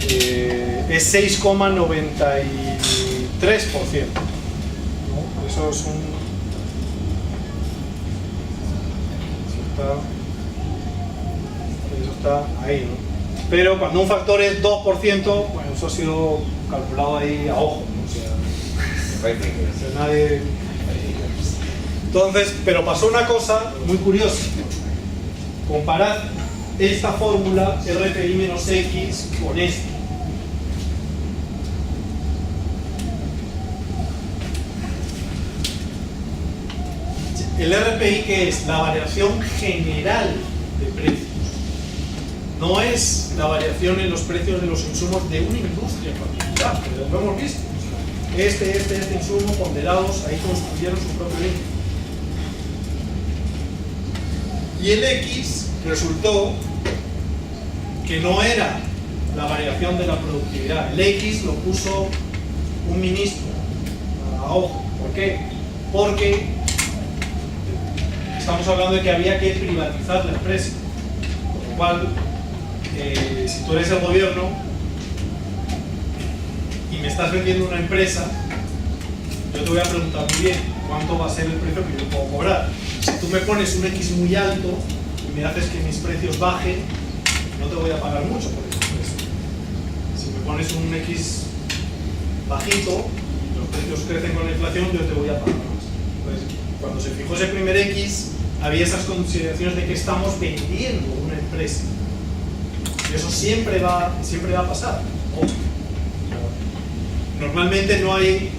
es 6,93%, ¿no? Eso es un... Eso está ahí, ¿no? Pero cuando un factor es 2%, bueno, eso ha sido calculado ahí a ojo, ¿no? O sea, nadie... Entonces, pero pasó una cosa muy curiosa. Comparad esta fórmula RPI menos X con esta. El RPI, ¿qué es? La variación general de precios. No es la variación en los precios de los insumos de una industria en particular, pero lo hemos visto. Este insumo ponderados, ahí construyeron su propio índice. Y el X resultó que no era la variación de la productividad. El X lo puso un ministro a ojo. ¿Por qué? Porque estamos hablando de que había que privatizar la empresa. Con lo cual, si tú eres el gobierno y me estás vendiendo una empresa, yo te voy a preguntar muy bien cuánto va a ser el precio que yo puedo cobrar. Si tú me pones un X muy alto y me haces que mis precios bajen, no te voy a pagar mucho por ese precio. Si me pones un X bajito y los precios crecen con la inflación, yo te voy a pagar más. Entonces, cuando se fijó ese primer X, había esas consideraciones de que estamos vendiendo una empresa. Y eso siempre va a pasar. Normalmente no hay,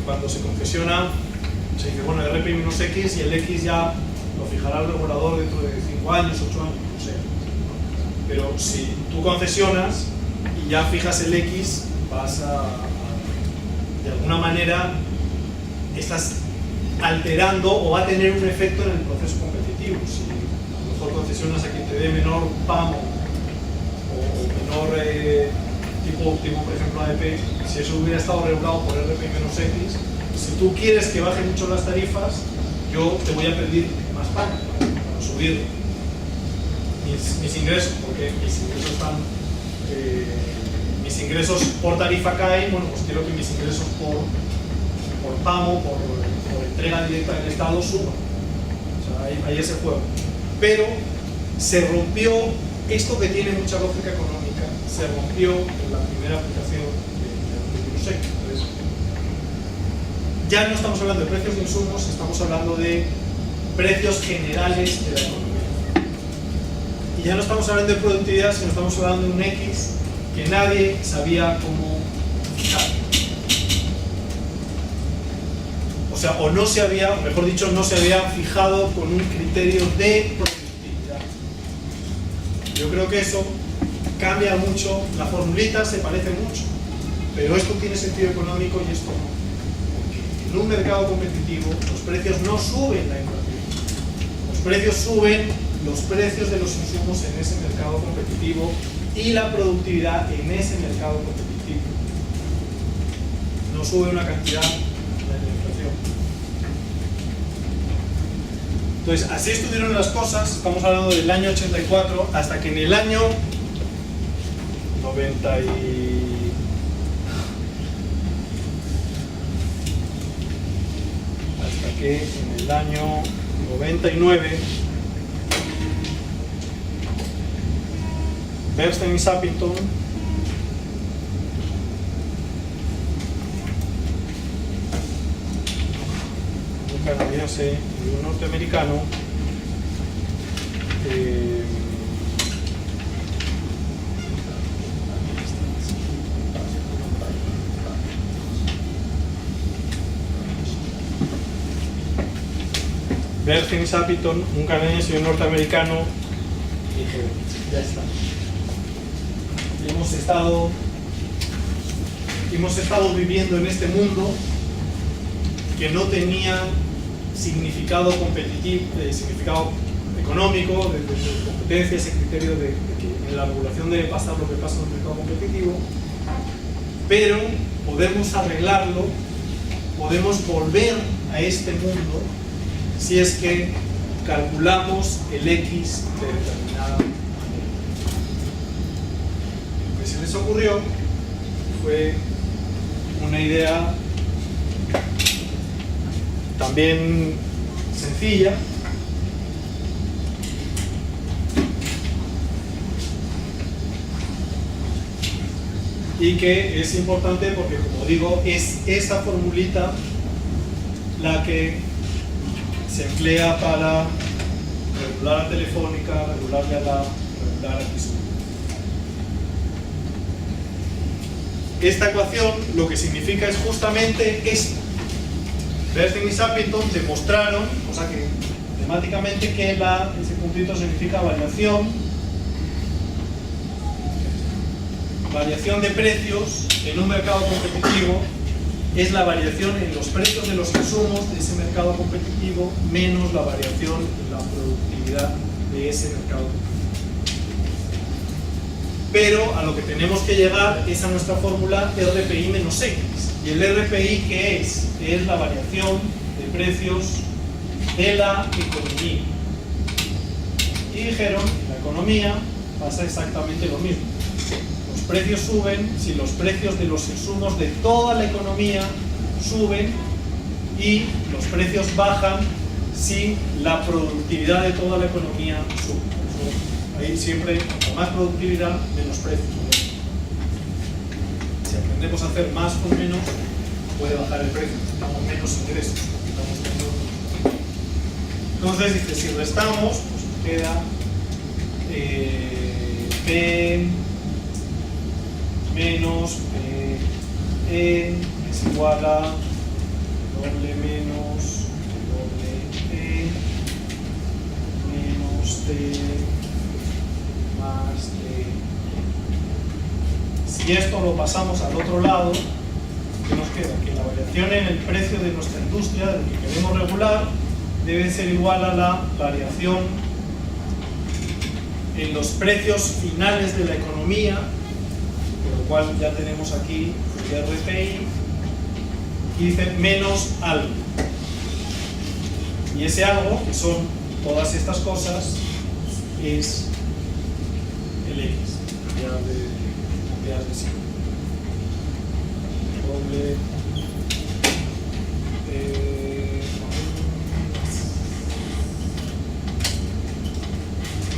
cuando se concesiona, se dice, bueno, el RPI menos X y el X ya lo fijará el regulador dentro de 5 años, 8 años, no sé. Pero si tú concesionas y ya fijas el X, de alguna manera, estás alterando o va a tener un efecto en el proceso competitivo. Si a lo mejor concesionas a quien te dé menor PAMO o menor tipo, por ejemplo, AEP, si eso hubiera estado regulado por RPI menos X, si tú quieres que bajen mucho las tarifas, yo te voy a pedir más PAMO para subir mis ingresos, porque mis ingresos por tarifa caen, bueno, pues quiero que mis ingresos por PAMO, por entrega directa del Estado suban. O sea, hay ese juego. Pero se rompió esto que tiene mucha lógica económica, se rompió en la primera aplicación de los X. Entonces, ya no estamos hablando de precios de insumos, estamos hablando de precios generales de la economía. Y ya no estamos hablando de productividad, sino estamos hablando de un X que nadie sabía cómo fijar. O sea, o no se había, mejor dicho, no se había fijado con un criterio de productividad. Yo creo que eso cambia mucho, la formulita se parece mucho, pero esto tiene sentido económico y esto no. Porque en un mercado competitivo los precios no suben la inflación. Los precios suben los precios de los insumos en ese mercado competitivo y la productividad en ese mercado competitivo. No sube una cantidad de la inflación. Entonces, así estuvieron las cosas, estamos hablando del año 84, hasta que en el año 90 hasta que en el año 99 Bernstein y Sappington un canadiense y un norteamericano Bernstein y Sappington, un canadiense y un norteamericano, y dije, ya está. Hemos estado viviendo en este mundo que no tenía significado competitivo, significado económico, de competencia, ese criterio de que en la regulación debe pasar lo que pasa en el mercado competitivo, pero podemos arreglarlo, podemos volver a este mundo si es que calculamos el X de determinada manera. Pues en ese les ocurrió fue una idea también sencilla, y que es importante porque, como digo, es esta formulita la que se emplea para regular a Telefónica, regularle a la, regular a Tisuba. Esta ecuación lo que significa es justamente esto. Bernstein y Sappington demostraron, o sea que matemáticamente, que ese puntito significa variación de precios en un mercado competitivo es la variación en los precios de los insumos de ese mercado competitivo menos la variación en la productividad de ese mercado competitivo. Pero a lo que tenemos que llegar es a nuestra fórmula RPI menos X. ¿Y el RPI qué es? Es la variación de precios de la economía. Y dijeron, en la economía pasa exactamente lo mismo. Los precios suben si los precios de los insumos de toda la economía suben, y los precios bajan si la productividad de toda la economía sube. Ahí siempre, cuanto más productividad, menos precios. Si aprendemos a hacer más con menos, puede bajar el precio, necesitamos menos ingresos. Entonces, dice, si restamos, pues nos queda P menos PE es igual a doble menos doble P menos T más T. Si esto lo pasamos al otro lado, ¿qué nos queda? Que la variación en el precio de nuestra industria, del que queremos regular, debe ser igual a la variación en los precios finales de la economía, por lo cual ya tenemos aquí el RPI, y dice menos algo. Y ese algo, que son todas estas cosas, es el X, cantidades de signo. Doble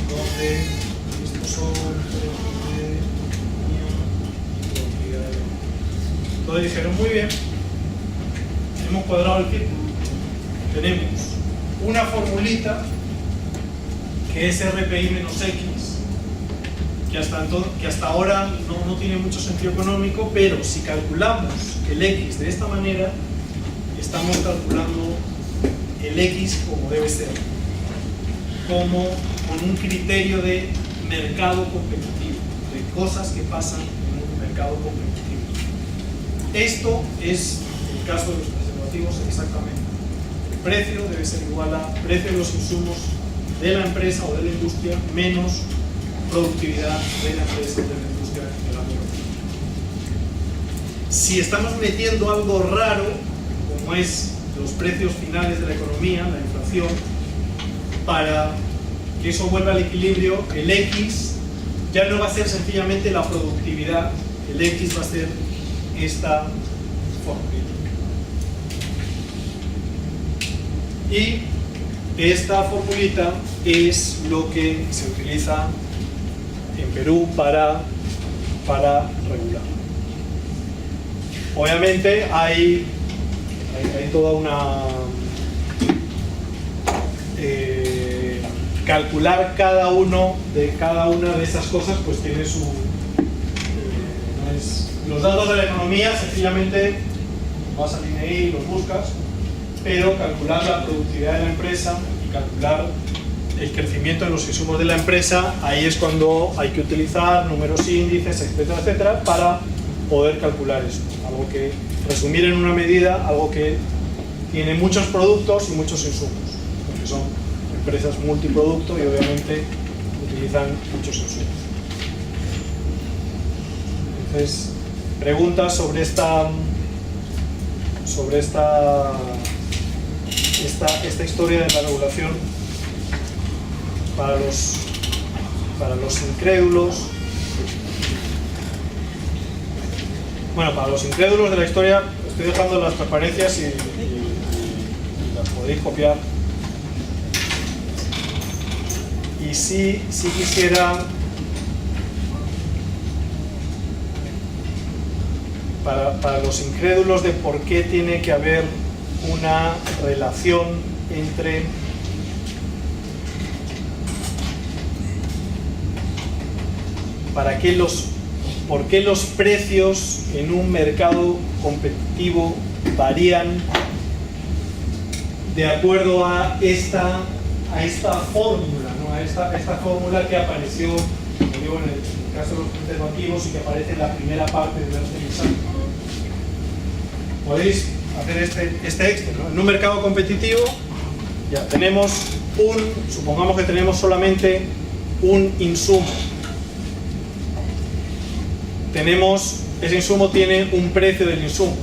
donde estos son entonces dijeron, muy bien, hemos cuadrado el círculo, tenemos una formulita que es RPI menos X, que hasta ahora no tiene mucho sentido económico, pero si calculamos el X de esta manera, estamos calculando el X como debe ser, como con un criterio de mercado competitivo, de cosas que pasan en un mercado competitivo. Esto es el caso de los preservativos exactamente. El precio debe ser igual a precio de los insumos de la empresa o de la industria menos productividad de la empresa o de la industria de la economía. Si estamos metiendo algo raro, como es los precios finales de la economía, la inflación, para que eso vuelva al equilibrio, el X ya no va a ser sencillamente la productividad, el X va a ser esta fórmula. Y esta formulita es lo que se utiliza en Perú para regular. Obviamente hay toda una... calcular cada una de esas cosas pues tiene su... los datos de la economía sencillamente vas al INEI y los buscas, pero calcular la productividad de la empresa y calcular el crecimiento de los insumos de la empresa, ahí es cuando hay que utilizar números índices, etcétera, etcétera, para poder calcular eso. Algo que, resumir en una medida, algo que tiene muchos productos y muchos insumos, porque son empresas multiproducto y obviamente utilizan muchos insumos. Entonces, preguntas sobre esta historia de la regulación para los incrédulos. Bueno, para los incrédulos de la historia, estoy dejando las transparencias y las podéis copiar. Y sí quisiera, para los incrédulos de por qué tiene que haber una relación entre por qué los precios en un mercado competitivo varían de acuerdo a esta fórmula, ¿no? a esta fórmula que apareció, como digo, en el caso de los preservativos y que aparece en la primera parte del ensayo. Podéis hacer este Excel, ¿no? En un mercado competitivo ya tenemos supongamos que tenemos solamente un insumo. Ese insumo tiene un precio del insumo.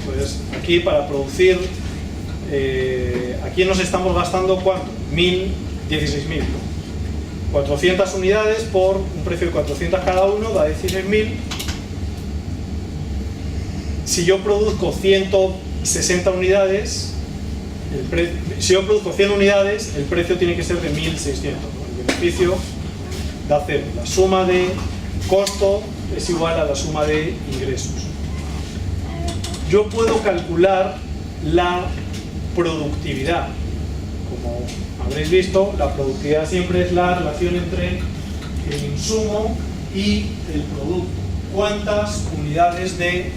Pues aquí para producir, aquí nos estamos gastando ¿cuánto? 16.000. 400 unidades por un precio de 400 cada uno da 16.000. Si yo produzco 160 unidades, si yo produzco 100 unidades, el precio tiene que ser de 1.600, ¿no? El beneficio da 0. La suma de costo es igual a la suma de ingresos. Yo puedo calcular la productividad. Como habréis visto, la productividad siempre es la relación entre el insumo y el producto. ¿Cuántas unidades de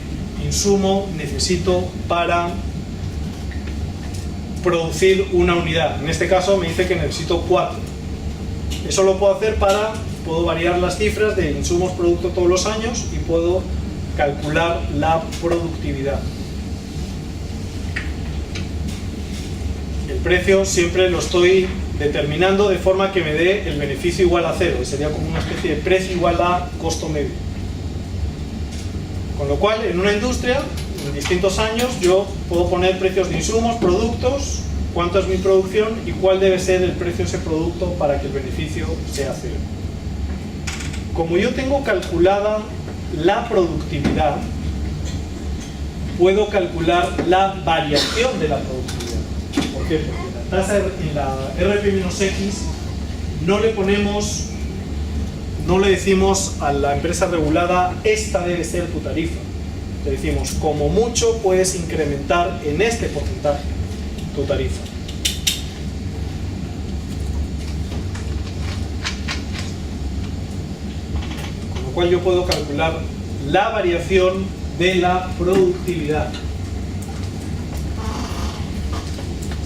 insumo necesito para producir una unidad? En este caso me dice que necesito 4. Eso lo puedo hacer puedo variar las cifras de insumos producto todos los años y puedo calcular la productividad. El precio siempre lo estoy determinando de forma que me dé el beneficio igual a 0, que sería como una especie de precio igual a costo medio. Con lo cual, en una industria, en distintos años, yo puedo poner precios de insumos, productos, cuánto es mi producción y cuál debe ser el precio de ese producto para que el beneficio sea 0. Como yo tengo calculada la productividad, puedo calcular la variación de la productividad. ¿Por qué? Porque la tasa en la RP-X no le decimos a la empresa regulada esta debe ser tu tarifa. Le decimos como mucho puedes incrementar en este porcentaje tu tarifa. Con lo cual yo puedo calcular la variación de la productividad.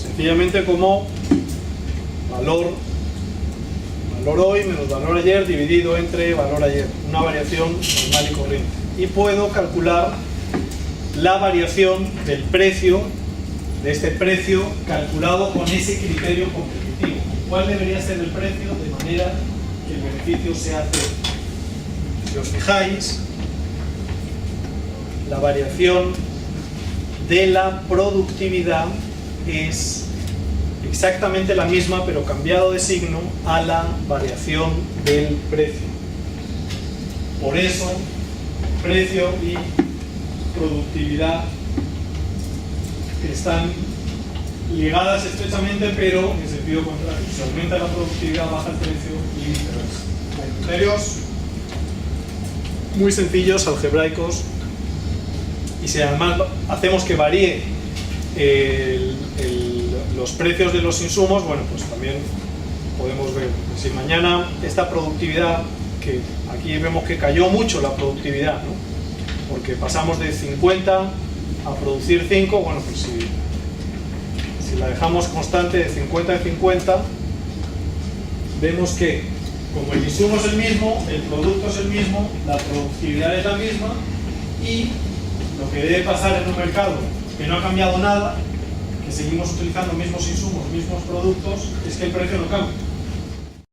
Sencillamente como valor hoy menos valor ayer dividido entre valor ayer, una variación normal y corriente. Y puedo calcular la variación del precio, de este precio calculado con ese criterio competitivo. ¿Cuál debería ser el precio de manera que el beneficio sea 0? Si os fijáis, la variación de la productividad es exactamente la misma, pero cambiado de signo a la variación del precio. Por eso, precio y productividad están ligadas estrechamente, pero en sentido contrario. Si aumenta la productividad, baja el precio y viceversa. Hay criterios muy sencillos, algebraicos, y si además hacemos que varíe los precios de los insumos, bueno, pues también podemos ver. Si mañana esta productividad, que aquí vemos que cayó mucho la productividad, ¿no? Porque pasamos de 50 a producir 5, bueno, pues si la dejamos constante de 50 a 50, vemos que como el insumo es el mismo, el producto es el mismo, la productividad es la misma, y lo que debe pasar en un mercado que no ha cambiado nada, que seguimos utilizando mismos insumos, mismos productos, es que el precio no cambia.